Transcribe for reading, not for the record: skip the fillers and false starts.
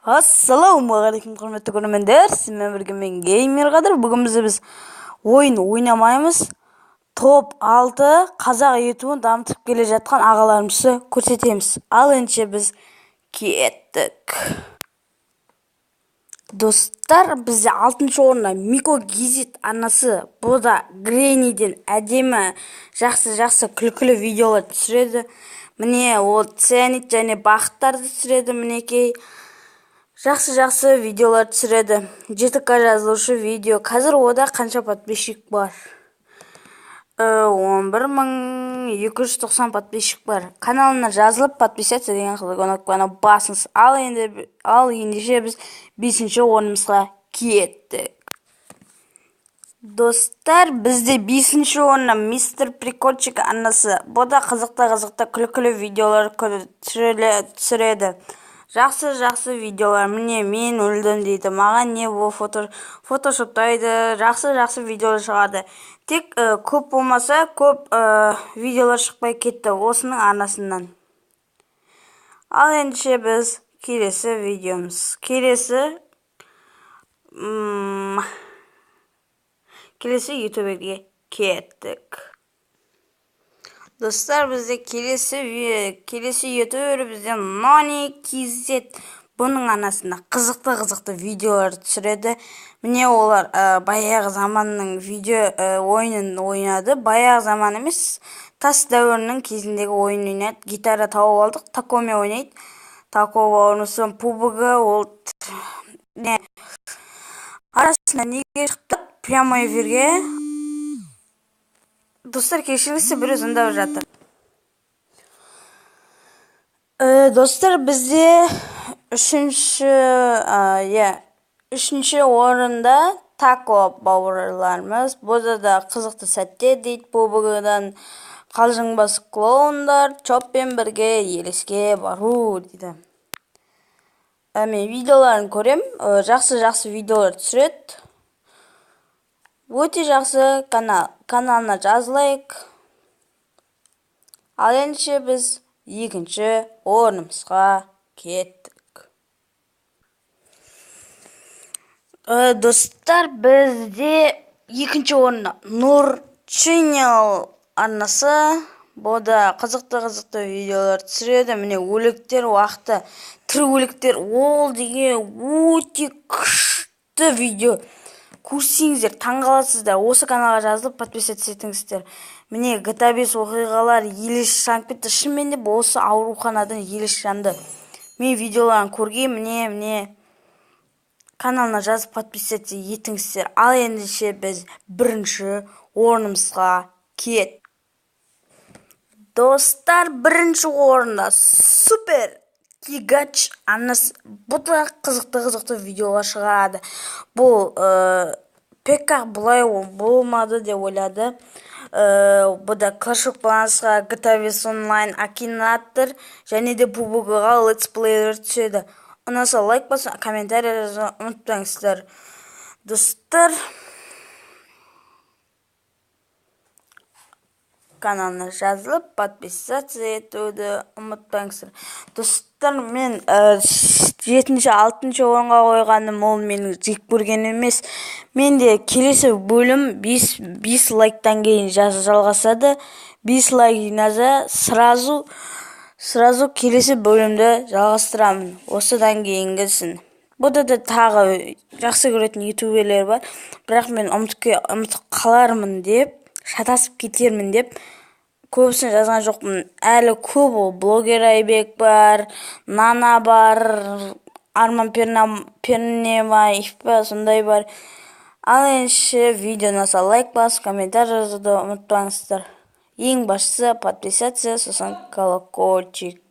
Ассалаумағалейкум, құрметті көрермендер. Сізбен бірге мен Геймер Қадыр. Бүгін біз ойын ойнамаймыз. Топ 6 қазақ етуін дамытып келе жатқан ағаларымызды көрсетеміз. Ал ендеше біз кеттік. Достар, бізде 6-шы орында Мико Гизит арнасы. Бұл да Грениден әдемі, жақсы күлкілі видеолар түсіреді. Міне, ол цианид және бақыттарды түсіреді. Мінекей жақсы видеолар түсіреді. 7К жазылушы видео. Қазір ода қанша подписчик бар? 11290 подписчик бар. Каналына жазылып подписаться деген қылығына басыңыз. Ал ендеше біз 5-ші орнымызға кеттік. Достар, бізде 5-ші орында Мистер Прикольчик арнасы. Бұл да қызықты күлкілі видеолар түсіреді. Жақсы видеолар. Міне, мен өлдім дейді. Маған не бұл фотошоптайды. Жақсы видеолар шығады. Тек көп болмаса, көп видеолар шықпай кетті осының арнасынан. Ал ендеше біз келесі видеомыз. Келесі ютуберге кеттік. Достар, бізде келесі ютубер бізде Noni KZ. Бұның арнасында қызықты видеолар түсіреді. Міне, олар баяғы заманның ойынын ойнады. Баяғы заман емес, тас дәуірінің кезіндегі ойын ойнайды. Гитара тауып алдық, такомен ойнайды. Тако бауырымыздың пубығы, ол арасында неге шықты? Прямо эфирге. Достар, кешіріңіздер, бір звондап жатыр. Достар, бізде үшінші орында Тако бауырларымыз. Бұда да қызықты сәтте дейді. Пубығыдан қалжыңбас клоундар чоппен бірге елеске бару дейді. Мен видеоларын көрем. Жақсы видеолар түсіреді. Өте жақсы каналына жазылайық. Ал ендеше біз 2-ші орнымызға кеттік. Достар, бізде 2-ші орында Нұр Channel арнасы. Бұл да қызықты видеолар түсіреді. Міне, өліктер уақыты, тірі өліктер, ол деген өте күшті видео. Көрсеңіздер, таңғаласыздар. Осы каналға жазылып подписаться етіңіздер. Міне, GTA 5 оқиғалар елеш жанып кетті. Шынымен де осы ауруханадан елеш жанды. Мен видеоларын көрген, міне каналына жазып подписаться етіңіздер. Ал ендеше біз 1-ші орнымызға кет. Достар, 1-ші орында Супер Гигач арнасы. Бұл да қызықты видеолар шығарады. Бұл пекка бұлай болмады деп ойлады. Бұл да Clash of Clans'ға, GTA 5 онлайн, Акинатор және де пубығыға летсплейлер түседі. Ұнаса лайк басын, комментарий жазуды ұмытпаңыздар. Достар, каналына жазылып подписаться етуді ұмытпаңыздар. Достар, мен 7-ші, 6-ші орынға қойғаным, ол менің жек көрген емес. Мен де келесі бөлім 5 лайктан кейін жалғасады. 5 лайк жинаса, сразу келесі бөлімді жалғастырамын. Осыдан кейінгісін. Бұда да тағы жақсы көретін ютуберлер бар. Бірақ мен ұмытып қалармын деп, шатасып кетермін деп көбісін жазған жоқпын. Әлі көп ол. Блогер Айбек бар, Нана бар, Арман Пернемаев бар, сондай бар. Ал ендеше видеоны лайк басып, комментарий жазуды ұмытпаңыздар. Ең бастысы подписаться, сосын колокольчик.